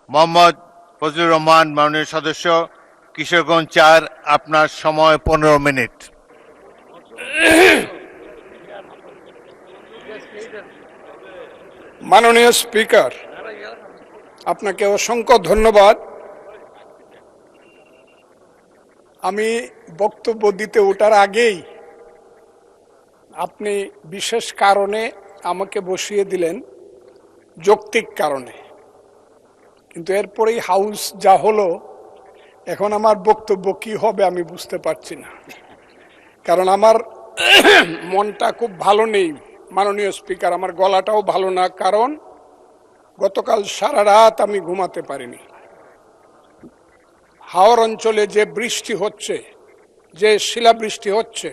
মোহাম্মদ ফজলুর রহমান, মাননীয় সদস্য, কিশোরগঞ্জ ৪, আপনার সময় 15 মিনিট। মাননীয় স্পিকার, আপনাকে অসংখ্য ধন্যবাদ। আমি বক্তব্য দিতে ওঠার আগেই আপনি বিশেষ কারণে আমাকে বসিয়ে দিলেন, যৌক্তিক কারণে। কিন্তু এরপরেই হাউস যা হলো, এখন আমার বক্তব্য কি হবে আমি বুঝতে পারছি না, কারণ আমার মনটা খুব ভালো নেই। মাননীয় স্পিকার, আমার গলাটাও ভালো না, কারণ গতকাল সারা রাত আমি ঘুমাতে পারিনি। হাওর অঞ্চলে যে বৃষ্টি হচ্ছে, যে শিলাবৃষ্টি হচ্ছে,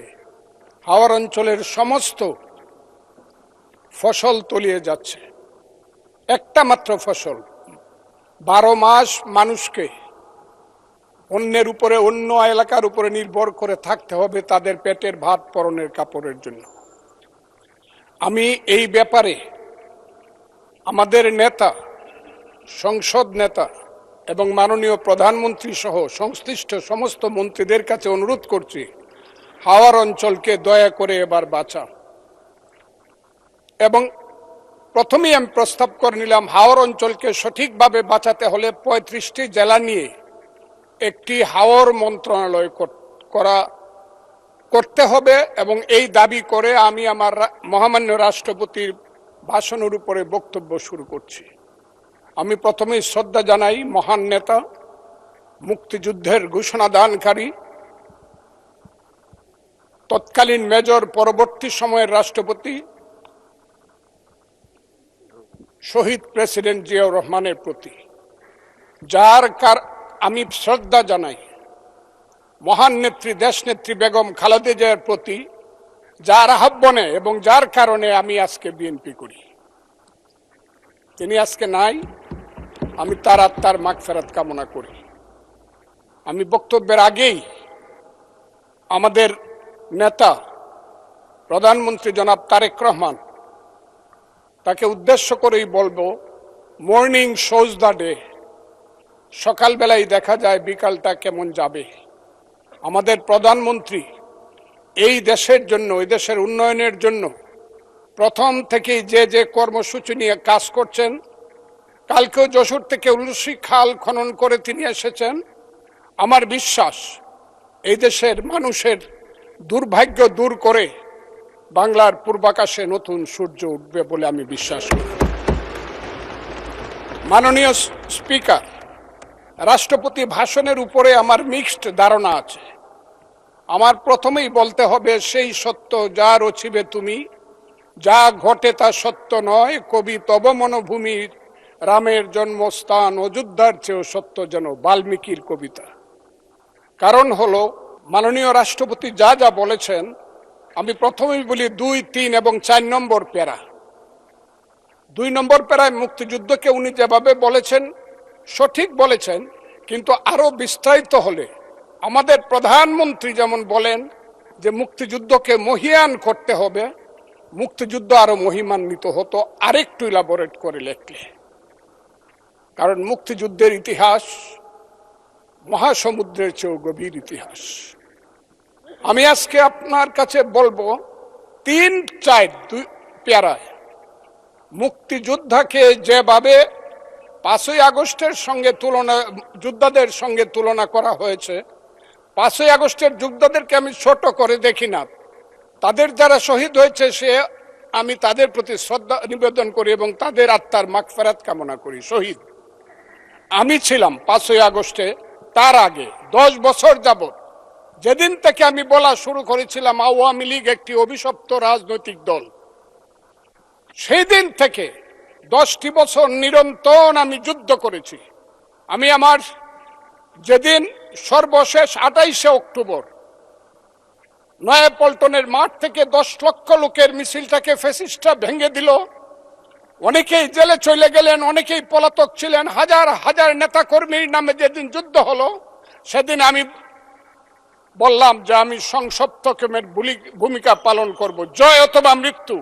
হাওর অঞ্চলের সমস্ত ফসল তলিয়ে যাচ্ছে। একটা মাত্র ফসল 12 মাস মানুষকে অন্যের উপরে, অন্য এলাকার উপরে নির্ভর করে থাকতে হবে তাদের পেটের ভাত পরনের কাপড়ের জন্য। আমি এই ব্যাপারে আমাদের নেতা, সংসদ নেতা এবং মাননীয় প্রধানমন্ত্রী সহ সংশ্লিষ্ট সমস্ত মন্ত্রীদের কাছে অনুরোধ করছি, হাওর অঞ্চলকে দয়া করে এবার বাঁচান। এবং প্রথমেই আমি প্রস্তাব করে নিলাম, হাওর অঞ্চলকে সঠিকভাবে বাঁচাতে হলে 35টি জেলা নিয়ে একটি হাওর মন্ত্রণালয় করতে হবে, এবং এই দাবি করে আমি আমার মহামান্য রাষ্ট্রপতির ভাষণের উপরে বক্তব্য শুরু করছি। আমি প্রথমেই শ্রদ্ধা জানাই মহান নেতা, মুক্তিযুদ্ধের ঘোষণাদানকারী, তৎকালীন মেজর, পরবর্তী সময়ের রাষ্ট্রপতি শহীদ প্রেসিডেন্ট জিয়াউর রহমানের প্রতি, আমি শ্রদ্ধা জানাই মহান নেত্রী, দেশনেত্রী বেগম খালেদা জিয়ার প্রতি, যার আহ্বানে এবং যার কারণে আমি আজকে বিএনপি করি। তিনি আজকে নাই, আমি তার আত্মার মাগফিরাত কামনা করি। আমি বক্তব্যের আগেই আমাদের নেতা প্রধানমন্ত্রী জনাব তারেক রহমান, তাকে উদ্দেশ্য করেই বলবো, মর্নিং শোজ দ্য ডে। সকালবেলায় দেখা যায় বিকালটা কেমন যাবে। আমাদের প্রধানমন্ত্রী এই দেশের জন্য, এই দেশের উন্নয়নের জন্য প্রথম থেকেই যে যে কর্মসূচি নিয়ে কাজ করছেন, কালকেও যশোর থেকে উলসি খাল খনন করে তিনি এসেছেন। আমার বিশ্বাস এই দেশের মানুষের দুর্ভাগ্য দূর করে বাংলার পূর্বাকাশে নতুন সূর্য উঠবে বলে আমি বিশ্বাস করি। মাননীয় স্পিকার, রাষ্ট্রপতি ভাষণের উপরে আমার মিক্সড ধারণা আছে। আমার প্রথমেই বলতে হবে, সেই সত্য যা রচিবে তুমি, যা ঘটে তা সত্য নয়, কবি তব মনোভূমির, রামের জন্মস্থান অযোধ্যার চেয়েও সত্য যেন, বাল্মীকির কবিতা। কারণ হলো, মাননীয় রাষ্ট্রপতি যা যা বলেছেন, আমি প্রথমেই বলি 2, 3 এবং 4 নম্বর প্যারা। 2 নম্বর প্যারায় মুক্তিযুদ্ধকে উনি যেভাবে বলেছেন সঠিক বলেছেন, কিন্তু আরো বিস্তারিত হলে আমাদের প্রধানমন্ত্রী যেমন বলেন যে মুক্তিযুদ্ধকে মহিয়ান করতে হবে, মুক্তিযুদ্ধ আরো মহিমান্বিত হতো আরেকটু ইলাবোরেট করে লেখলে। কারণ মুক্তিযুদ্ধের ইতিহাস মহাসমুদ্রের চেয়েও গভীর ইতিহাস। আমি আজকে আপনার কাছে বলবো 3-4 প্যারায় মুক্তিযোদ্ধাকে যেভাবে 5ই আগস্টের সঙ্গে তুলনা, যোদ্ধাদের সঙ্গে তুলনা করা হয়েছে, 5ই আগস্টের যোদ্ধাদেরকে আমি ছোট করে দেখি না। তাদের যারা শহীদ হয়েছে, আমি তাদের প্রতি শ্রদ্ধা নিবেদন করি এবং তাদের আত্মার মাগফিরাত কামনা করি। শহীদ আমি ছিলাম 5ই আগস্টে, তার আগে 10 বছর যাবত, যেদিন থেকে আমি বলা শুরু করেছিলাম আওয়ামী লীগ একটি অভিশপ্ত রাজনৈতিক দল, সেই দিন থেকে 10টি বছর নিরন্তর আমি যুদ্ধ করেছি। আমি আমার যেদিন সর্বশেষ 28শে অক্টোবর নয়াপল্টনের মাঠ থেকে 10 লক্ষ লোকের মিছিলটাকে ফ্যাসিস্টরা ভেঙে দিল, অনেকেই জেলে চলে গেলেন, অনেকেই পলাতক ছিলেন, হাজার হাজার নেতা কর্মীর নামে যেদিন যুদ্ধ হলো, সেদিন আমি বললাম যে আমি সংসপ্তকের ভূমিকা পালন করব, জয় অথবা মৃত্যু।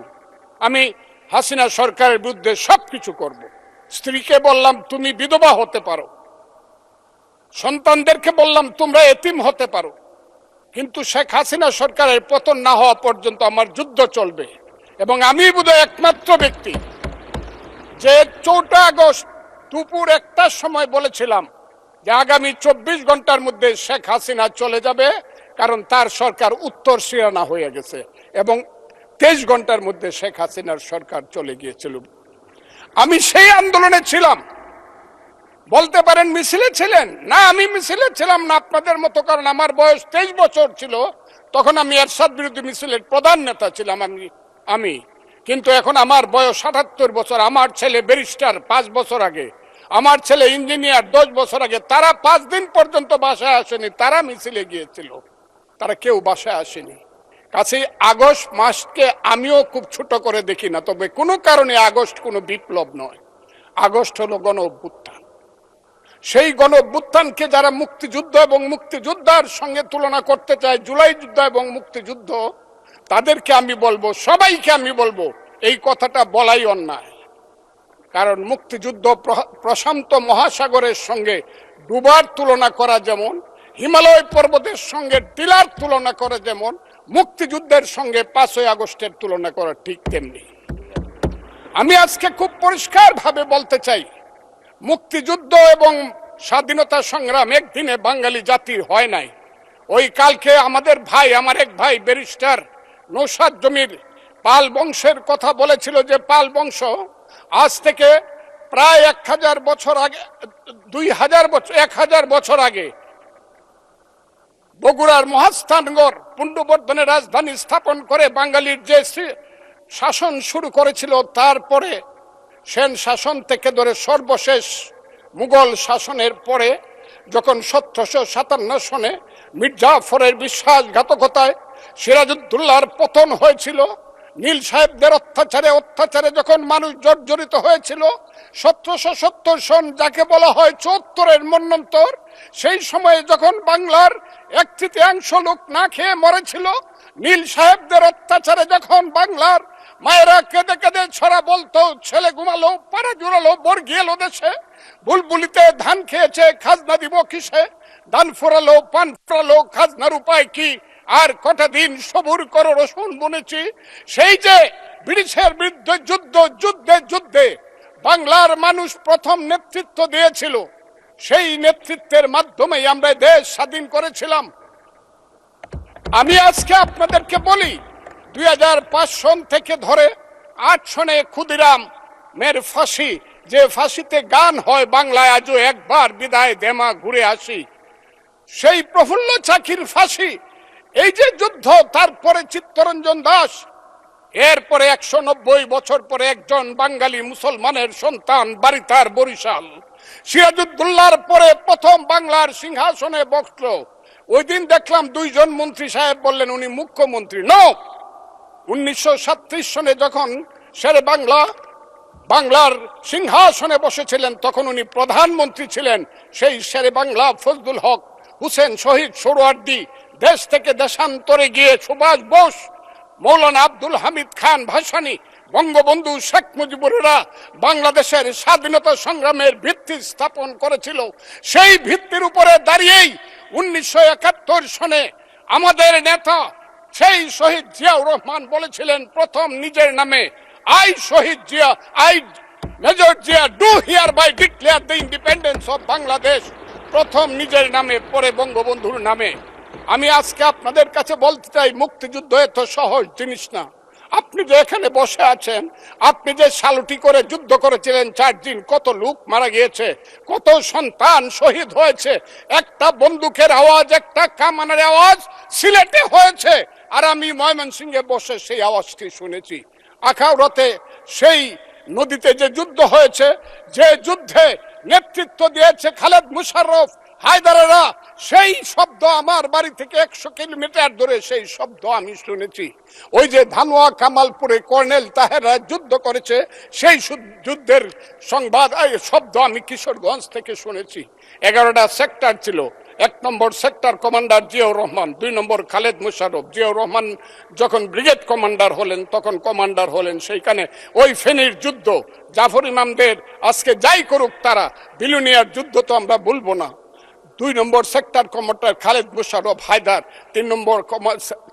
আমি হাসিনা সরকারের বিরুদ্ধে সবকিছু করব। স্ত্রীকে বললাম তুমি বিধবা হতে পারো, সন্তানদেরকে বললাম তোমরা এতিম হতে পারো, কিন্তু শেখ হাসিনা সরকারের পতন না হওয়া পর্যন্ত আমার যুদ্ধ চলবে। এবং আমি বোধহয় একমাত্র ব্যক্তি যে 4 আগস্ট দুপুর 1টার সময় বলেছিলাম যে আগামী 24 ঘন্টার মধ্যে শেখ হাসিনা চলে যাবে, কারণ তার সরকার উত্তর সিরানা হয়ে গেছে, এবং 23 ঘন্টার মধ্যে শেখ হাসিনার সরকার চলে গিয়েছিল। আমি সেই আন্দোলনে ছিলাম। বলতে পারেন মিছিলে ছিলেন না, আমি মিছিলে ছিলাম না আপনাদের মতো, কারণ আমার বয়স 23 বছর ছিল, তখন আমি এরশাদ বিরোধী মিছিলের প্রধান নেতা ছিলাম আমি। কিন্তু এখন আমার বয়স 78 বছর। আমার ছেলে ব্যারিস্টার 5 বছর আগে, আমার ছেলে ইঞ্জিনিয়ার 10 বছর আগে। তারা 5 দিন পর্যন্ত বাসায় আসেনি, তারা মিছিলে গিয়েছিল, তারা কেউ বাসায় আসেনি। কাছেই আগস্ট মাসকে আমিও খুব ছোট করে দেখি না, তবে কোনো কারণে আগস্ট কোনো বিপ্লব নয়, আগস্ট হলো গণ অভ্যুত্থান। সেই গণ অভ্যুত্থানকে যারা মুক্তিযুদ্ধ এবং মুক্তিযোদ্ধার সঙ্গে তুলনা করতে চায়, জুলাই যুদ্ধ এবং মুক্তিযুদ্ধ, তাদেরকে আমি বলবো, সবাইকে আমি বলবো, এই কথাটা বলাই অন্যায়। কারণ মুক্তিযুদ্ধ প্রশান্ত মহাসাগরের সঙ্গে ডুবার তুলনা করা যেমন, হিমালয় পর্বতের সঙ্গে টিলার তুলনা করা যেমন, মুক্তিযুদ্ধের সঙ্গে 5ই আগস্টের তুলনা করা ঠিক তেমনি। আমি আজকে খুব পরিষ্কার ভাবে বলতে চাই, মুক্তিযুদ্ধ এবং স্বাধীনতা সংগ্রাম একদিনে বাঙালি জাতির হয় নাই। ওই কালকে আমাদের ভাই, আমার এক ভাই ব্যারিস্টার নৌসাদ জমির পাল বংশের কথা বলেছিল, যে পাল বংশ আজ থেকে প্রায় 1000 বছর আগে, 2000 বছর, 1000 বছর আগে বগুড়ার মহাস্থানগড় পুণ্ড্রবর্ধনের রাজধানী স্থাপন করে বাঙালির যে শাসন শুরু করেছিল, তারপরে সেন শাসন থেকে ধরে সর্বশেষ মুঘল শাসনের পরে যখন 1757 সনে মির্জাফরের বিশ্বাসঘাতকতায় সিরাজউদ্দৌলার পতন হয়েছিল, নীল সাহেবদের অত্যাচারে যখন মানুষ জর্জরিত হয়েছিল, 1770 সন যাকে বলা হয় 74-এর মন্বন্তর, সেই সময়ে যখন বাংলার 1/3 লোক না খেয়ে মরেছিল, নীল সাহেবদের অত্যাচারে যখন বাংলার মায়েরা কেঁদে কেঁদে ছড়া বলতো, ছেলে ঘুমালো, পাড়া জুড়ালো, বর্গি এলো দেশে, বুলবুলিতে ধান খেয়েছে, খাজনা দিব কিসে, ধান ফোরালো, পান ফোরালো, খাজনার উপায় কি, আর কটা দিন সবুর করো রসুন বুনেছি। সেই যে ব্রিটিশের বিরুদ্ধে যুদ্ধে বাংলার মানুষ প্রথম নেতৃত্ব দিয়েছিল, সেই নেতৃত্বের মাধ্যমেই আমরা দেশ স্বাধীন করেছিলাম। আমি আজকে আপনাদেরকে বলি, 2005 সন থেকে ধরে 8 সনে ক্ষুদিরাম মের ফাঁসি, যে ফাঁসিতে গান হয় বাংলায় আজও একবার বিদায় দেমা ঘুরে আসি, সেই প্রফুল্ল চাকির ফাঁসি, এই যে যুদ্ধ, তারপরে চিত্তরঞ্জন দাস, এরপরে 190 বছর পরে একজন বাঙালি মুসলমানের সন্তান, বাড়ি তার বরিশাল, সিরাজউদ্দৌলার পরে প্রথম বাংলার সিংহাসনে বসলো। ওই দিন দেখলাম 2 জন মন্ত্রী সাহেব বললেন উনি মুখ্যমন্ত্রী। নো, 1937 সনে যখন শেরে বাংলার সিংহাসনে বসেছিলেন, তখন উনি প্রধানমন্ত্রী ছিলেন। সেই শেরে বাংলা ফজলুল হক, হুসেন শহীদ সোহরাওয়ার্দী, দেশ থেকে দেশান্তরে গিয়ে সুভাষ বোস, মৌলানা আব্দুল হামিদ খান ভাসানী, বঙ্গবন্ধু শেখ মুজিবুরেরা বাংলাদেশের স্বাধীনতা সংগ্রামের ভিত্তি স্থাপন করেছিল। সেই ভিত্তির উপরে দাঁড়িয়েই 1971 সনে আমাদের নেতা সেই শহীদ জিয়াউর রহমান বলেছিলেন প্রথম নিজের নামে, I Shahid Zia, I major Zia do hereby declare the independence of Bangladesh, প্রথম নিজের নামে, পরে বঙ্গবন্ধুর নামে। আমি আজকে আপনাদের কাছে বলতে চাই, মুক্তিযুদ্ধ এত সহজ জিনিস না। আপনি যে এখানে বসে আছেন, আপনি যে সালুটি করে যুদ্ধ করেছিলেন 4 দিন, কত লোক মারা গিয়েছে, কত সন্তান শহীদ হয়েছে, একটা বন্দুকের আওয়াজ, একটা কামানের আওয়াজ সিলেটে হয়েছে, আর আমি ময়মনসিংহে বসে সেই আওয়াজটি শুনেছি। আখাউড়াতে সেই নদীতে যে যুদ্ধ হয়েছে, যে যুদ্ধে নেতৃত্ব দিয়েছে খালেদ মুশাররফ, হায়দারেরা, সেই শব্দ আমার বাড়ি থেকে 100 কিলোমিটার দূরে, সেই শব্দ আমি শুনেছি। ওই যে ধানোয়া কামালপুরে কর্নেল তাহেররা যুদ্ধ করেছে, সেই যুদ্ধের সংবাদ শব্দ আমি কিশোরগঞ্জ থেকে শুনেছি। 11টা সেক্টর ছিল, 1 নম্বর সেক্টর কমান্ডার জিয়াউর রহমান, 2 নম্বর খালেদ মোশাররফ। জিয়াউর রহমান যখন ব্রিগেড কমান্ডার হলেন তখন কমান্ডার হলেন সেইখানে ওই ফেনীর যুদ্ধ, জাফর ইমামদের আজকে যাই করুক তারা, বিলুনিয়ার যুদ্ধ তো আমরা বলবো না। 2 নম্বর sector commander Khaled Mosharraf Haider, 3 number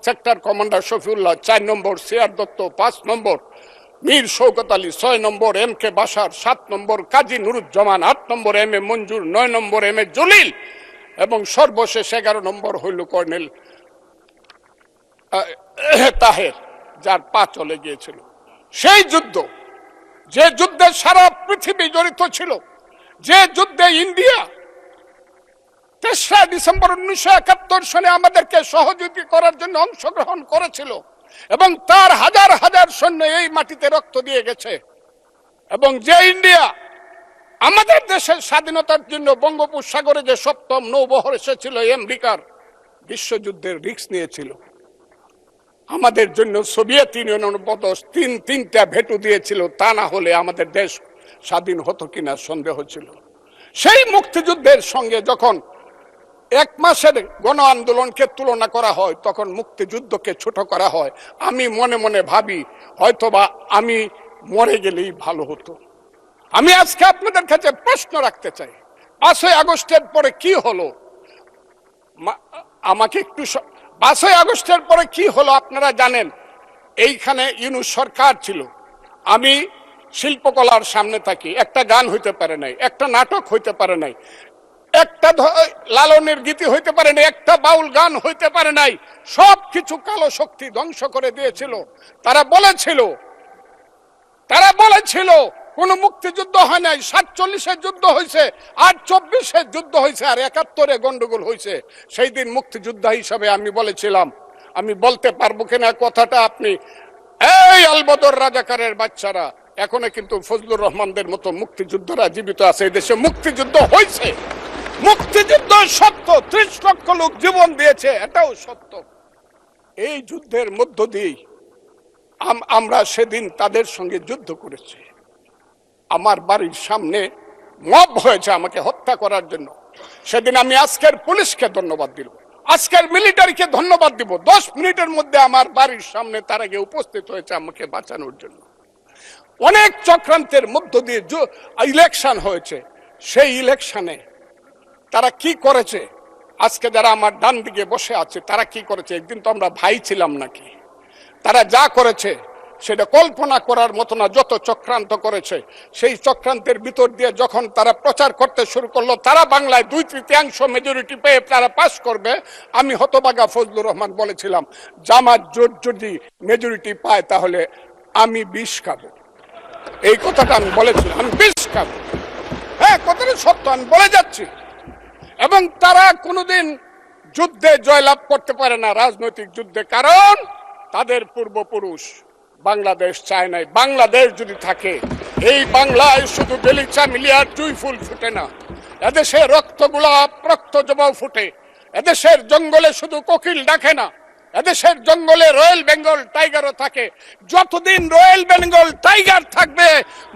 sector commander Shafiullah, 4 number CR Dutta, 5 number Mir Shaukat Ali, 6 number M K Bashar, 7 number Kazi Nuruzzaman, 8 number M A Manjur, 9 number M A Jalil এবং সর্বশেষ 11 নম্বর হইল কর্নেল তাহের, যার পা চলে গিয়েছিল। সেই যুদ্ধ, যে যুদ্ধে সারা পৃথিবী জড়িত ছিল, যে যুদ্ধে ইন্ডিয়া 3রা ডিসেম্বর 1971 সনে আমাদেরকে সহযোগী করার জন্য অংশগ্রহণ করেছিল এবং তার হাজার হাজার সৈন্য এই মাটিতে রক্ত দিয়ে গেছে, এবং যে ইন্ডিয়া আমাদের দেশের স্বাধীনতার জন্য বঙ্গোপসাগরে যে 7ম নৌবহর এসেছিল আমেরিকার, বিশ্বযুদ্ধের রিস্ক নিয়েছিল আমাদের জন্য, সোভিয়েত ইউনিয়নের মতো তিনটা ভেটু দিয়েছিল, তা না হলে আমাদের দেশ স্বাধীন হতো কিনা সন্দেহ ছিল। সেই মুক্তিযুদ্ধের সঙ্গে যখন 1 মাসের গণ আন্দোলনকে তুলনা করা হয়, তখন মুক্তিযুদ্ধকে ছোট করা হয়। আমি মনে মনে ভাবি হয়তোবা আমি মরে গেলেই ভালো হতো। আমি আজকে আপনাদের কাছে প্রশ্ন রাখতে চাই, 5ই আগস্টের পরে কি হলো? আমাকে একটু 5ই আগস্টের পরে কি হলো আপনারা জানেন। এইখানে ইউনূস সরকার ছিল, আমি শিল্পকলার সামনে থাকি, একটা গান হইতে পারে নাই, একটা নাটক হইতে পারে নাই, একটা লালনের গীতি হইতে পারে নাই, একটা বাউল গান হইতে পারে নাই। সব কিছু কালো শক্তি ধ্বংস করে দিয়েছিল। তারা বলেছিল কোন মুক্তিযুদ্ধ হয় নাই, 47-এ যুদ্ধ হয়েছে, আর 24-এ যুদ্ধ হয়েছে, আর 71-এ গন্ডগোল হয়েছে। সেই দিন মুক্তিযোদ্ধা হিসাবে আমি বলেছিলাম, আমি বলতে পারবো কিনা কথাটা আপনি, এই আলবদর রাজাকারের বাচ্চারা, এখনো কিন্তু ফজলুর রহমানদের মতো মুক্তিযোদ্ধারা জীবিত আছে। এই দেশে মুক্তিযুদ্ধ হয়েছে, মুক্তিযুদ্ধ সত্য, 30 লক্ষ লোক জীবন দিয়েছে, এটাও সত্য। এই যুদ্ধের মধ্য দিয়ে আমরা সেদিন তাদের সঙ্গে যুদ্ধ করেছি। আমার বাড়ির সামনে মব হয়েছে আমাকে হত্যা করার জন্য। সেদিন আমি আজকের পুলিশকে ধন্যবাদ দিব, আজকের মিলিটারিকে ধন্যবাদ দিব। 10 মিনিটের মধ্যে আমার বাড়ির সামনে তারা গিয়ে উপস্থিত হয়েছে আমাকে বাঁচানোর জন্য। অনেক চক্রান্তের মধ্য দিয়ে ইলেকশন হয়েছে। সেই ইলেকশনে তারা কি করেছে, আজকে যারা আমার ডান দিকে বসে আছে তারা কি করেছে, একদিন তো আমরা ভাই ছিলাম নাকি? তারা যা করেছে সেটা কল্পনা করার মতো না। যত চক্রান্ত করেছে, সেই চক্রান্তের ভিতর দিয়ে যখন তারা প্রচার করতে শুরু করলো তারা বাংলায় 2/3 মেজরিটি পেয়ে তারা পাস করবে, আমি হতভাগা ফজলুর রহমান বলেছিলাম জামাত জোট যদি মেজরিটি পায় তাহলে আমি বিষ খাবো। এই কথাটা আমি বলেছিলাম, আমি বিষ খাবো। হ্যাঁ, কথাটা সত্য, আমি বলে যাচ্ছি। এবং তারা কোনোদিন যুদ্ধে জয়লাভ করতে পারে না, রাজনৈতিক যুদ্ধে, কারণ তাদের পূর্বপুরুষ বাংলাদেশ চায় নাই। বাংলাদেশ যদি থাকে, এই বাংলায় শুধু বেলিচা মিলিয়ার জুই ফুল ফুটে না, এদেশে রক্ত গোলাপ, রক্ত জবাও ফুটে। এদেশের জঙ্গলে শুধু কোকিল ডাকে না, এদেশের জঙ্গলে রয়্যাল বেঙ্গল টাইগারও থাকে। যতদিন রয়্যাল বেঙ্গল টাইগার থাকবে,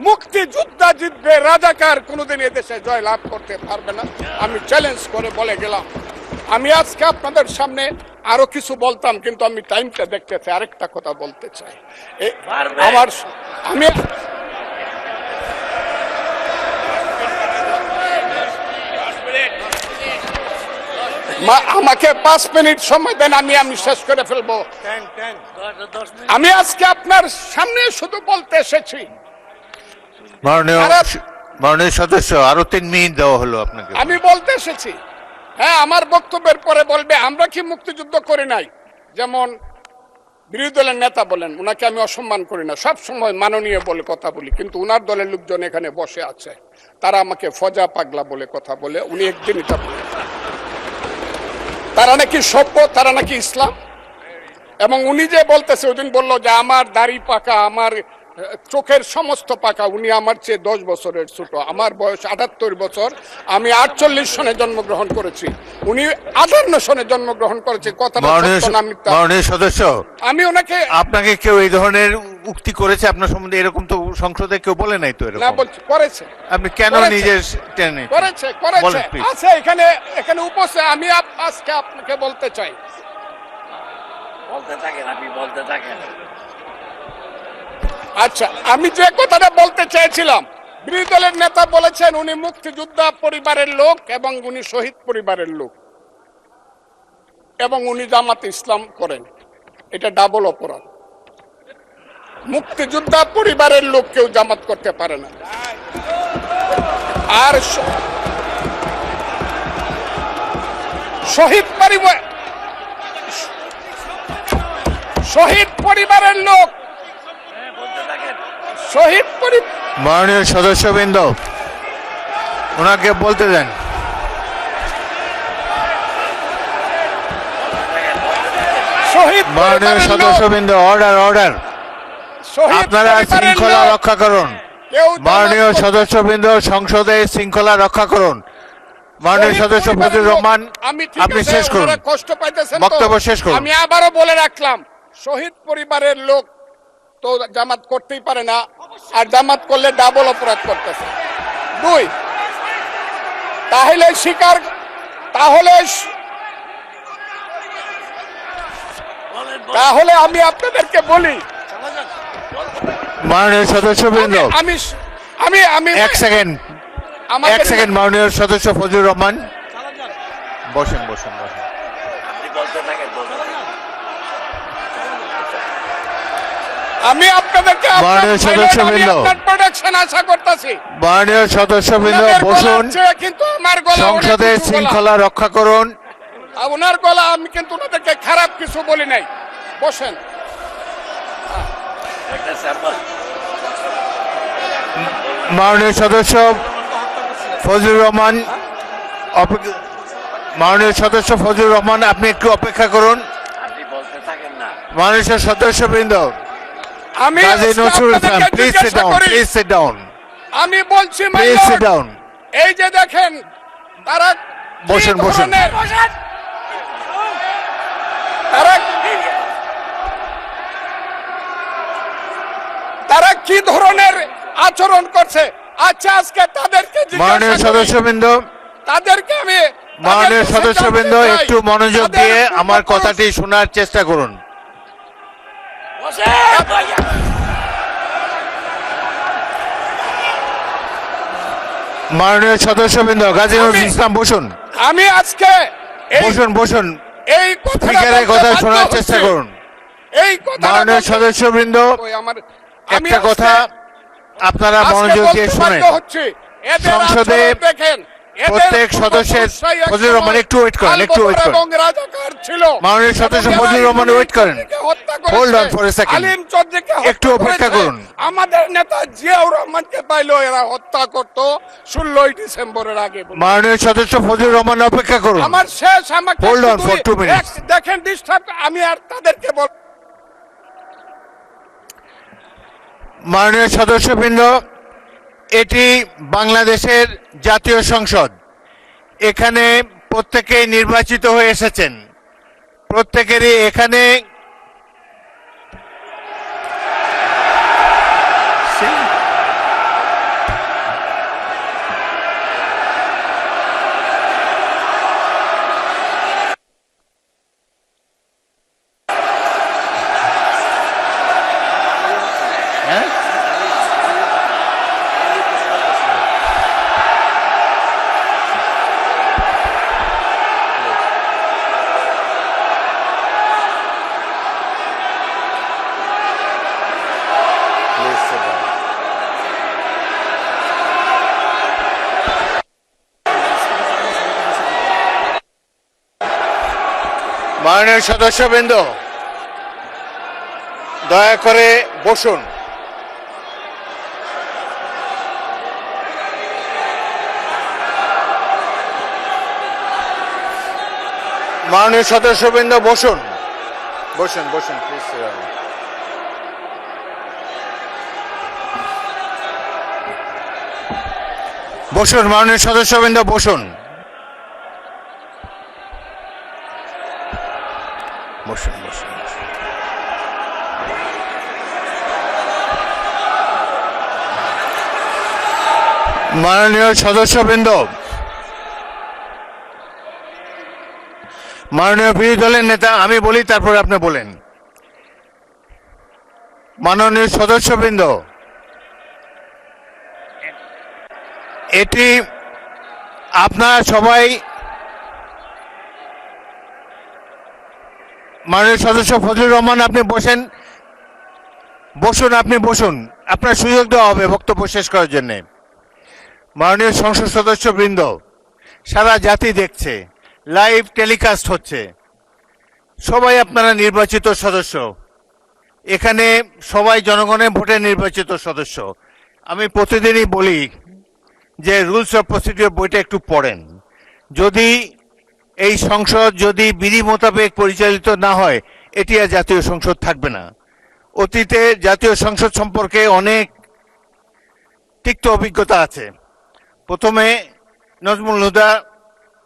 মুক্তিযোদ্ধা জিতবে, রাজাকার কোনোদিন এদেশে জয় লাভ করতে পারবে না। আমি চ্যালেঞ্জ করে বলে গেলাম। আমি আজকে আপনাদের সামনে আরো কিছু বলতাম, কিন্তু আমি টাইমটা দেখতে চাই, আরেকটা কথা বলতে চাই। আমাকে 5 মিনিট সময় দেন, আমি শেষ করে ফেলবো। আমি আজকে আপনার সামনে শুধু বলতে এসেছি, মাননীয় সদস্য, আরো 3 মিনিট দেওয়া হলো আপনাকে। আমি বলতে এসেছি, হ্যাঁ, আমার বক্তব্যের পরে বলবে আমরা কি মুক্তিযুদ্ধ করি নাই। যেমন বিরোধী দলের নেতা বলেন, উনাকে আমি অসম্মান করি না, সব সময় মাননীয় বলে কথা বলি, কিন্তু উনার দলের লোকজন এখানে বসে আছে, তারা আমাকে ফজা পাগলা বলে কথা বলে। উনি একদিন এটা বলেন তারা নাকি সভ্য, তারা নাকি ইসলাম। এবং উনি যে বলতেছে, ওই দিন বললো যে আমার দাড়ি পাকা, আমার চোখের সমস্ত পাকা, উনি আমার চেয়ে 10 বছরের ছোট। আমার বয়স 78 বছর, আমি 48 সনে জন্মগ্রহণ করেছি, উনি 58 সনে জন্মগ্রহণ করেছে। কথা মাননীয় সদস্য, আমি ওনাকে, আপনাকে কেউ এই ধরনের উক্তি করেছে আপনার সম্বন্ধে, এরকম তো সংসদে কেউ বলে নাই তো না এরকম। বলছি করেছে আপনি কেন করেছে। নিজের টেনে করেছে করেছে বলেন, please। আছে এখানে এখানে উপস্থিত। আমি আজকে আপনাকে বলতে চাই, বলতে থাকেন, আপনি বলতে থাকেন। আচ্ছা আমি যে কথাটা বলতে চেয়েছিলাম, বিরোধী দলের নেতা বলেছেন উনি মুক্তিযোদ্ধা পরিবারের লোক এবং উনি শহীদ পরিবারের লোক এবং উনি জামাত ইসলাম করেন। এটা ডাবল অপরাধ। মুক্তিযোদ্ধা পরিবারের লোক কেউ জামাত করতে পারে না। আর শহীদ পরিবারের লোক, শহীদ পরিবার, মাননীয় সদস্যবৃন্দ ওনাকে বলতে দেন। শহীদ মাননীয় পরিবারের লোক, সদস্যবৃন্দ, অর্ডার অর্ডার। শহীদ আপনারা পরিবারের শৃঙ্খলা লোক, রক্ষা করুন। কেউ জামাত মাননীয় করতে- সদস্যবৃন্দ, সংসদে শৃঙ্খলা রক্ষা করুন। মাননীয় শহীদ সদস্য পরিবারের ফজলুর লোক, রহমান, আমি ঠিক আপনি আছে, শেষ করুন, ওনারা কষ্ট পাইতেছেন তো। বক্তব্য শেষ করুন। আমি আবারও বলে রাখলাম, শহীদ পরিবারের লোক তো জামাত করতেই পারে না, আর জামাত করলে ডাবল অপরাধ করতেছে। দুই, তাহলে স্বীকার, তাহলে আমি আপনাদেরকে বলি, মাননীয় সদস্যবৃন্দ, আমি আমি আমি এক সেকেন্ড, এক সেকেন্ড। মাননীয় সদস্য ফজলুর রহমান, বসেন বসেন বসেন। আপনি বলতে থাকেন, বলতে থাকেন। আমি আপনাদেরকে মাননীয় সদস্যবৃন্দ, প্রোডাকশন আশা করতেছি। মাননীয় সদস্যবৃন্দ বসুন। কিন্তু আমার গলা সংসদে অনেক উঁচু গলা। শৃঙ্খলা রক্ষা করুন। ওনার গলা, আমি কিন্তু ওনাদেরকে খারাপ কিছু বলি নাই। বসেন। একটা স্যাম্পল। মাননীয় সদস্য ফজলুর রহমান, মাননীয় সদস্য ফজলুর রহমান, আপনি একটু অপেক্ষা করুন। আপনি বলতে থাকেন না। মাননীয় সদস্যবৃন্দ, আমি কাজী আজকে নজরুল ইসলাম, আপনাদেরকে প্লিজ সিট জিজ্ঞাসা ডাউন, করি, প্লিজ সিট ডাউন, আমি বলছি my please lord, sit down. এই যে দেখেন তারা কি বসেন, বসেন। ধরনের- তারা তারা কি ধরনের আচরণ করছে। আচ্ছা আজকে তাদেরকে মাননীয় জিজ্ঞাসা করি, সদস্যবৃন্দ, তাদেরকে আমি মাননীয় তাদেরকে সদস্যবৃন্দ, জানতে চাই, একটু মনোযোগ তাদের দিয়ে আমার পূর্বপুরুষ- কথাটি শোনার চেষ্টা করুন। বসেন, ভাইয়া। মাননীয় সদস্যবৃন্দ, গাজী নজরুল ইসলাম বসুন, আমি আজকে এই বসুন বসুন। এই কথাটা স্পিকারের বলতে কথা বাধ্য শোনার হচ্ছি। চেষ্টা করুন। এই কথাটা মাননীয় বলতে- সদস্যবৃন্দ, ওই আমার আমি একটা কথা আপনারা আজকে মনোযোগ বলতে দিয়ে বাধ্য শুনেন। হচ্ছি, এদের সংসদে আচরণ দেখেন, এদের প্রত্যেক সদস্যের, পূর্বপুরুষরাই এক ফজলুর রহমান, সময় একটু ওয়েট করেন, একটু ওয়েট আলবদর করেন। এবং রাজাকার ছিল। মাননীয় সদস্য এবং ফজলুর এরা রহমান, আলিম ওয়েট করেন। চৌধুরীকে হত্যা করেছে, Hold on for a second. আলিম চৌধুরীকে হত্যা একটু অপেক্ষা করেছে। করুন। আমাদের নেতা জিয়াউর রহমানকে পাইলো এরা হত্যা করত 16ই ডিসেম্বরের আগে। মাননীয় সদস্য ফজলুর রহমান, অপেক্ষা করুন। আমার শেষ, আমাকে Hold on শুধু for 2 minutes. দেখেন ডিস্টার্ব, আমি আর তাদেরকে বল, মাননীয় সদস্যবৃন্দ, এটি বাংলাদেশের জাতীয় সংসদ। এখানে প্রত্যেকেই নির্বাচিত হয়ে এসেছেন। প্রত্যেকেরই এখানে হ্যাঁ? মাননীয় সদস্যবৃন্দ, দয়া করে বসুন। মাননীয় সদস্যবৃন্দ বসুন, বসুন বসুন, প্লিজ। বসুন, মাননীয় সদস্যবৃন্দ বসুন, বসুন বসুন বসুন। মাননীয় সদস্যবৃন্দ, মাননীয় বিরোধী দলের নেতা, আমি বলি তারপর আপনি বলেন। মাননীয় সদস্যবৃন্দ, এটি আপনারা সবাই, মাননীয় সদস্য ফজলুর রহমান, আপনি বসেন, আপনি বসুন, আপনার সুযোগ দেওয়া হবে বক্তব্য শেষ করার জন্য। মাননীয় সংসদ সদস্যবৃন্দ, সারা জাতি দেখছে, লাইভ টেলিকাস্ট হচ্ছে, সবাই আপনারা নির্বাচিত সদস্য, এখানে সবাই জনগণের ভোটে নির্বাচিত সদস্য। আমি প্রতিদিনই বলি যে রুলস অফ প্রসিডিওর বইটা একটু পড়েন। যদি এই সংসদ যদি বিধি মোতাবেক পরিচালিত না হয়, এটি আর জাতীয় সংসদ থাকবে না। অতীতে জাতীয় সংসদ সম্পর্কে অনেক তিক্ত অভিজ্ঞতা আছে। প্রথমে নজমুল হুদা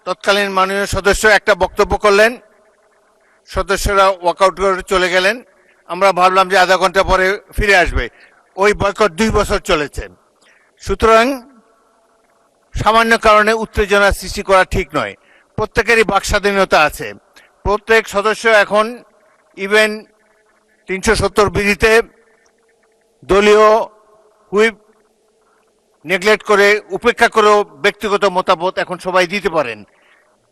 তৎকালীন মাননীয় সদস্য একটা বক্তব্য করলেন, সদস্যরা ওয়াকআউট করে চলে গেলেন। আমরা ভাবলাম যে আধা ঘন্টা পরে ফিরে আসবে। ওই বয়কট 2 বছর চলেছে। সুতরাং সামান্য কারণে উত্তেজনা সৃষ্টি করা ঠিক নয়। প্রত্যেকেরই বাক স্বাধীনতা আছে। প্রত্যেক সদস্য এখন ইভেন 370 বিধিতে দলীয় হুইপ নেগলেক্ট করে, উপেক্ষা করেও ব্যক্তিগত মতামত এখন সবাই দিতে পারেন।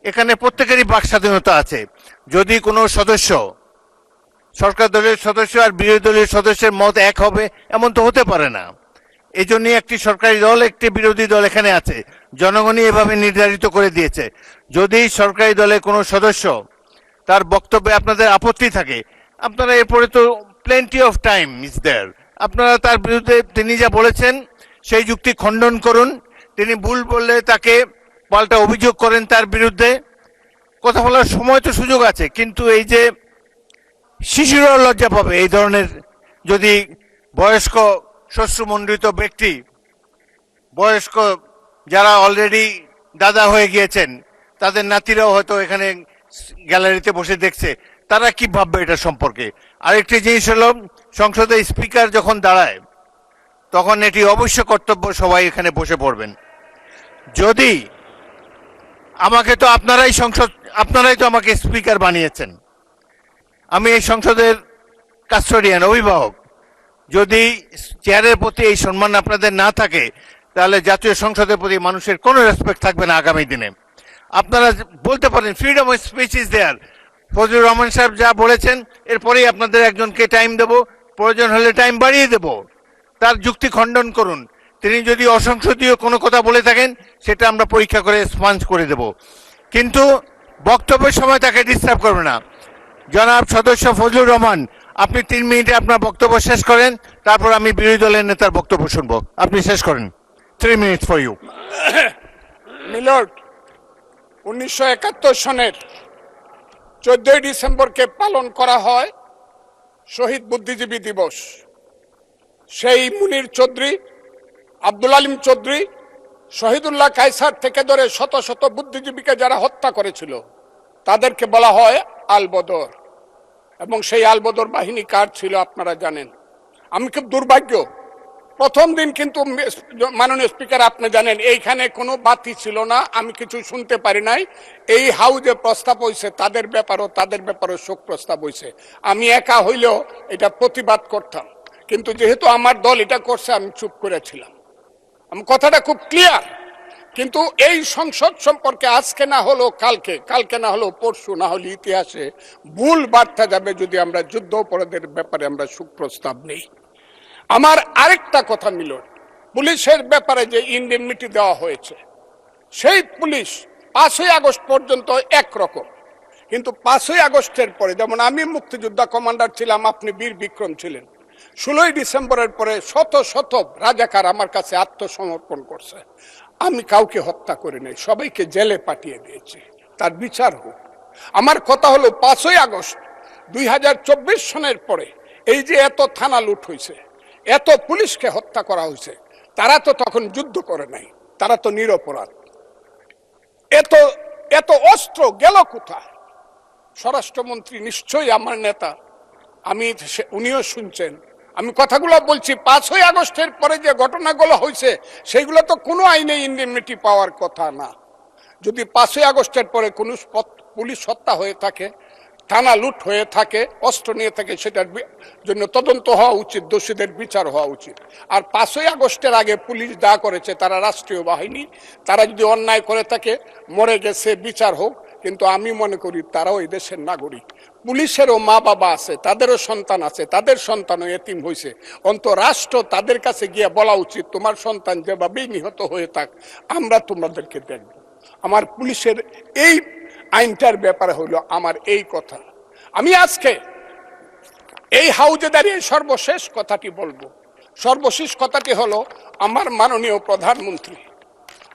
এখানে প্রত্যেকেরই বাক স্বাধীনতা আছে। যদি কোনো সদস্য, সরকার দলের সদস্য আর বিরোধী দলের সদস্যের মত এক হবে, এমন তো হতে পারে না। এই জন্যই একটি সরকারি দল, একটি বিরোধী দল এখানে আছে। জনগণই এভাবে নির্ধারিত করে দিয়েছে। যদি সরকারি দলের কোনো সদস্য তার বক্তব্যে আপনাদের আপত্তি থাকে, আপনারা এরপরে তো plenty of time is there, আপনারা তার বিরুদ্ধে তিনি যা বলেছেন সেই যুক্তি খণ্ডন করুন। তিনি ভুল বললে তাকে পাল্টা অভিযোগ করেন তার বিরুদ্ধে। কথা বলার সময় তো সুযোগ আছে, কিন্তু এই যে শিশুরাও লজ্জা পাবে এই ধরনের, যদি বয়স্ক শ্বশ্রুমণ্ডিত ব্যক্তি, বয়স্ক যারা অলরেডি দাদা হয়ে গিয়েছেন, তাদের নাতিরাও হয়তো এখানে গ্যালারিতে বসে দেখছে, তারা কি ভাববে এটা সম্পর্কে। আরেকটি জিনিস হলো, সংসদের স্পিকার যখন দাঁড়ায় তখন এটি অবশ্য কর্তব্য সবাই এখানে বসে পড়বেন। যদি আমাকে তো আপনারাই তো আমাকে স্পিকার বানিয়েছেন, আমি এই সংসদের কাস্টোডিয়ান, অভিভাবক। যদি চেয়ারের প্রতি এই সম্মান আপনাদের না থাকে, তাহলে জাতীয় সংসদের প্রতি মানুষের কোনো রেসপেক্ট থাকবে না আগামী দিনে। আপনারা বলতে পারেন freedom of speech is there. Fazlur Rahman সাহেব যা বলেছেন, এরপরেই আপনাদের একজনকে টাইম দেব, প্রয়োজন হলে টাইম বাড়িয়ে দেব। তার যুক্তি খণ্ডন করুন। তিনি যদি অসংসদীয় কোনো কথা বলে থাকেন, সেটা আমরা পরীক্ষা করে স্পঞ্জ করে দেব, কিন্তু বক্তব্যের সময় তাকে ডিস্টার্ব করবে না। জনাব সদস্য ফজলুর রহমান, আপনি 3 মিনিটে আপনার বক্তব্য শেষ করেন, তারপর আমি বিরোধী দলের নেতার বক্তব্য শুনবো। আপনি শেষ করেন। 3 মিনিটস ফর ইউ। মিলর্ড, 1971 সনের 14 ডিসেম্বরকে পালন করা হয় শহীদ বুদ্ধিজীবী দিবস। সেই মুনির চৌধুরী, আব্দুল আলিম চৌধুরী, শহীদুল্লাহ কায়সার থেকে ধরে শত শত বুদ্ধিজীবীকে যারা হত্যা করেছিল, তাদেরকে বলা হয় আলবদর। এবং সেই আলবদর বাহিনী কার ছিল আপনারা জানেন। আমি খুব দুর্ভাগ্য, প্রথম দিন কিন্তু মাননীয় স্পিকার আপনি জানেন এইখানে কোনো বাতি ছিল না, আমি কিছু শুনতে পারি নাই। এই হাউজে প্রস্তাব হয়েছে, তাদের ব্যাপারেও শোক প্রস্তাব হয়েছে। আমি একা হইলেও এটা প্রতিবাদ করতাম, কিন্তু যেহেতু আমার দল এটা করছে, আমি চুপ করেছিলাম। আমি কথাটা খুব ক্লিয়ার। কিন্তু এই সংসদ সম্পর্কে আজকে না হলো কালকে না হলো পরশু, না হলে ইতিহাসে ভুল বার্তা যাবে যদি আমরা যুদ্ধ অপরাধের ব্যাপারে আমরা সুপ্রস্তাব নেই। আমার আরেকটা কথা মিলন, পুলিশের ব্যাপারে যে ইনডেমনিটি দেওয়া হয়েছে, সেই পুলিশ 5ই আগস্ট পর্যন্ত একরকম, কিন্তু 5ই আগস্টের পরে, যেমন আমি মুক্তিযোদ্ধা কমান্ডার ছিলাম, আপনি বীর বিক্রম ছিলেন, 16ই ডিসেম্বরের পরে শত শত রাজাকার আমার কাছে আত্মসমর্পণ করছে। আমি কাউকে হত্যা করি নাই, সবাইকে জেলে পাঠিয়ে দিয়েছি, তার বিচার হোক। আমার কথা হলো 5ই আগস্ট 2024 সনের পরে এই যে এত থানা লুট হয়েছে, এত পুলিশকে হত্যা করা হয়েছে, তারা তো তখন যুদ্ধ করে নাই, তারা তো নিরপরাধ। এত এত অস্ত্র গেল কোথায়? স্বরাষ্ট্রমন্ত্রী নিশ্চয়ই আমার নেতা, উনিও শুনছেন, আমি কথাগুলো বলছি, ৫ই আগস্টের পরে যে ঘটনাগুলো হয়েছে সেগুলো তো কোনো আইনে ইনডেমনিটি পাওয়ার কথা না। যদি ৫ই আগস্টের পরে কোনো পুলিশ হত্যা হয়ে থাকে, থানা লুট হয়ে থাকে, অস্ত্র নিয়ে থাকে, সেটার জন্য তদন্ত হওয়া উচিত, দোষীদের বিচার হওয়া উচিত। আর ৫ই আগস্টের আগে পুলিশ যা করেছে, তারা রাষ্ট্রীয় বাহিনী, তারা যদি অন্যায় করে থাকে, মরে গেছে, বিচার হোক। কিন্তু আমি মনে করি তারাও এই দেশের নাগরিক, পুলিশেরও মা বাবা আছে, তাদেরও সন্তান আছে, তাদের সন্তানও এতিম হয়েছে। রাষ্ট্র তাদের কাছে গিয়ে বলা উচিত, তোমার সন্তান যেভাবেই নিহত হয়ে থাক, আমরা তোমাদেরকে দেখব। আমার পুলিশের এই আইনটার ব্যাপারে হলো আমার এই কথা। আমি আজকে এই হাউজে দাঁড়িয়ে সর্বশেষ কথাটি বলবো। সর্বশেষ কথাটি হলো, আমার মাননীয় প্রধানমন্ত্রী,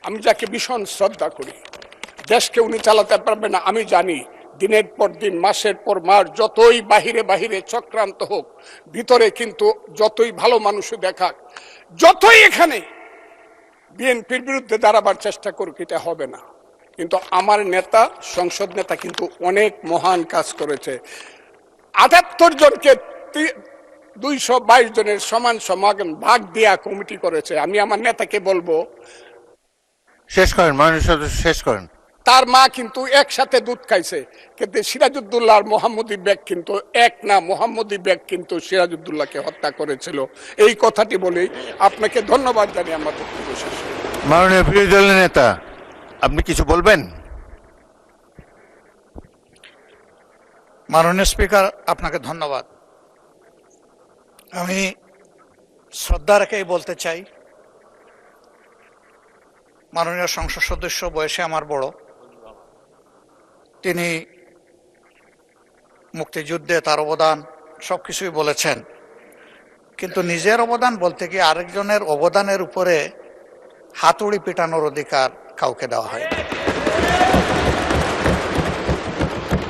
আমি যাকে ভীষণ শ্রদ্ধা করি, দেশকে উনি চালাতে পারবে না আমি জানি। দিনের পর দিন, মাসের পর মাস, যতই বাহিরে বাহিরে চক্রান্ত হোক, ভিতরে কিন্তু যতই ভালো মানুষ দেখাক, যতই এখানে বিএনপির বিরুদ্ধে দাঁড়াবার চেষ্টা করুক, এটা হবে না। কিন্তু আমার নেতা, সংসদ নেতা কিন্তু অনেক মহান কাজ করেছে। ৭৮ জনকে ২২২ জনের সমান সমান ভাগ দেয়া কমিটি করেছে। আমি আমার নেতাকে বলবো, শেষ করেন মাননীয় সদস্য, শেষ করেন। তার মা কিন্তু একসাথে দুধ খাইছে, কিন্তু সিরাজউদ্দৌলা আর মোহাম্মদী বেগ কিন্তু এক না। মোহাম্মদী বেগ কিন্তু সিরাজউদ্দৌলাকে হত্যা করেছিল। এই কথাটি বলেই আপনাকে ধন্যবাদ জানিয়ে আমার বক্তব্য শেষ। মাননীয় বিরোধী দলের নেতা, আপনি কিছু বলবেন? মাননীয় স্পিকার, আপনাকে ধন্যবাদ। আমি শ্রদ্ধা রেখেই বলতে চাই, মাননীয় সংসদ সদস্য বয়সে আমার বড়, তিনি মুক্তিযুদ্ধে তার অবদান সবকিছুই বলেছেন, কিন্তু নিজের অবদান বলতে গিয়ে আরেকজনের অবদানের উপরে হাতুড়ি পিটানোর অধিকার কাউকে দেওয়া হয়।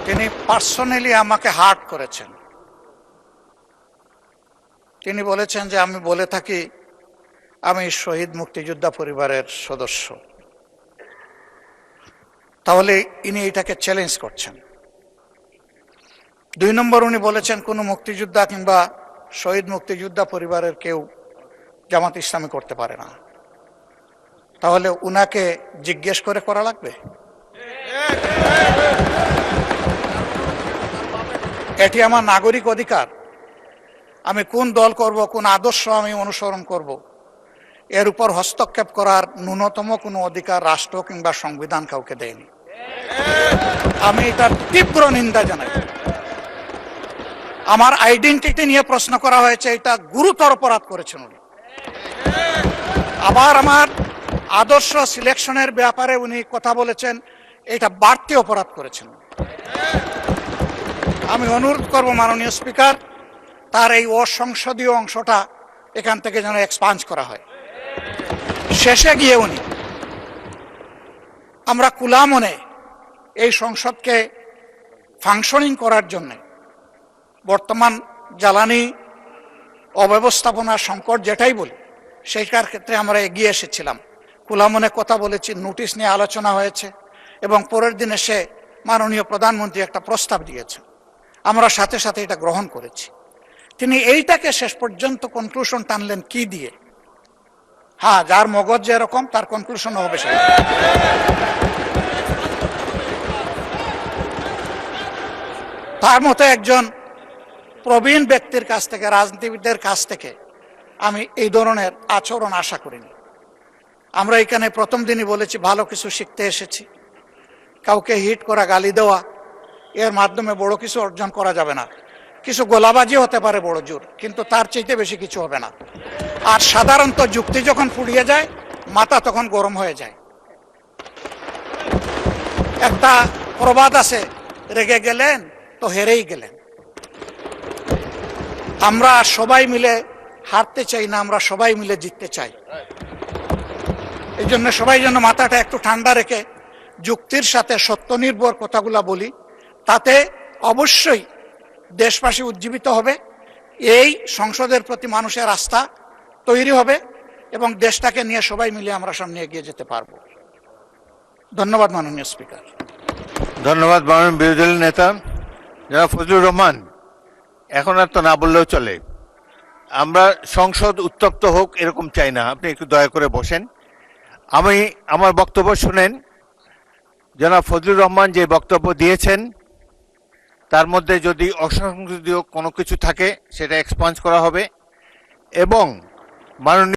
তিনি পার্সোনালি আমাকে হার্ট করেছেন। তিনি বলেছেন যে আমি বলে থাকি আমি শহীদ মুক্তিযোদ্ধা পরিবারের সদস্য, তাহলে ইনি এটাকে চ্যালেঞ্জ করছেন। ২ নম্বর, উনি বলেছেন কোনো মুক্তিযোদ্ধা কিংবা শহীদ মুক্তিযোদ্ধা পরিবারের কেউ জামাত ইসলামী করতে পারে না। তাহলে উনাকে জিজ্ঞেস করে করা লাগবে? এটি আমার নাগরিক অধিকার। আমি কোন দল করব, কোন আদর্শ আমি অনুসরণ করব, এর উপর হস্তক্ষেপ করার ন্যূনতম কোনো অধিকার রাষ্ট্র কিংবা সংবিধান কাউকে দেয়নি। আমি এটার তীব্র নিন্দা জানাই। আমার আইডেন্টিটি নিয়ে প্রশ্ন করা হয়েছে, এটা গুরুতর অপরাধ করেছেন উনি। আবার আমার আদর্শ সিলেকশনের ব্যাপারে উনি কথা বলেছেন, এটা বাড়তি অপরাধ করেছেন। আমি অনুরোধ করব মাননীয় স্পিকার, তার এই অসংসদীয় অংশটা এখান থেকে যেন এক্সপাঞ্জ করা হয়। শেষে গিয়ে উনি, আমরা কুলা মনে এই সংসদকে ফাংশনিং করার জন্য বর্তমান জ্বালানি অব্যবস্থাপনা সংকট যেটাই বলি, সেইটার ক্ষেত্রে আমরা এগিয়ে এসেছিলাম। কুলা মনে কথা বলেছি, নোটিশ নিয়ে আলোচনা হয়েছে, এবং পরের দিনে সে মাননীয় প্রধানমন্ত্রী একটা প্রস্তাব দিয়েছেন, আমরা সাথে সাথে এটা গ্রহণ করেছি। তিনি এইটাকে শেষ পর্যন্ত কনক্লুশন টানলেন কি দিয়ে? হ্যাঁ, যার মগজ যেরকম তার কনক্লুশন হবে সেটা। তার মতো একজন প্রবীণ ব্যক্তির কাছ থেকে, রাজনীতিবিদদের কাছ থেকে আমি এই ধরনের আচরণ আশা করিনি। আমরা এখানে প্রথম দিনই বলেছি ভালো কিছু শিখতে এসেছি। কাউকে হিট করা, গালি দেওয়া, এর মাধ্যমে বড় কিছু অর্জন করা যাবে না। কিছু গোলাবাজি হতে পারে বড় জোর, কিন্তু তার চাইতে বেশি কিছু হবে না। আর সাধারণত যুক্তি যখন ফুরিয়ে যায়, মাথা তখন গরম হয়ে যায়। একটা প্রবাদ আছে, রেগে গেলেন তো হেরেই গেলেন। আমরা সবাই মিলে হারতে চাই না, আমরা সবাই মিলে জিততে চাই। এই জন্য সবাই যেন মাথাটা একটু ঠান্ডা রেখে যুক্তির সাথে সত্য নির্ভর কথাগুলা বলি, তাতে অবশ্যই দেশবাসী উজ্জীবিত হবে, এই সংসদের প্রতি মানুষের আস্থা তৈরি হবে, এবং দেশটাকে নিয়ে সবাই মিলে আমরা সামনে এগিয়ে যেতে পারবো। ধন্যবাদ মাননীয় স্পিকার। ধন্যবাদ মাননীয় বিরোধী দলের নেতা জনাব ফজলুর রহমান। এখন আর তো না বললেও চলে। আমরা সংসদ উত্তপ্ত হোক এরকম চাই না, আপনি একটু দয়া করে বসেন। আমি আমার বক্তব্য শুনেন। জনাব ফজলুর রহমান যে বক্তব্য দিয়েছেন তার মধ্যে যদি অসংসদীয় কোনো কিছু থাকে সেটা এক্সপাঞ্জ করা হবে এবং মাননীয়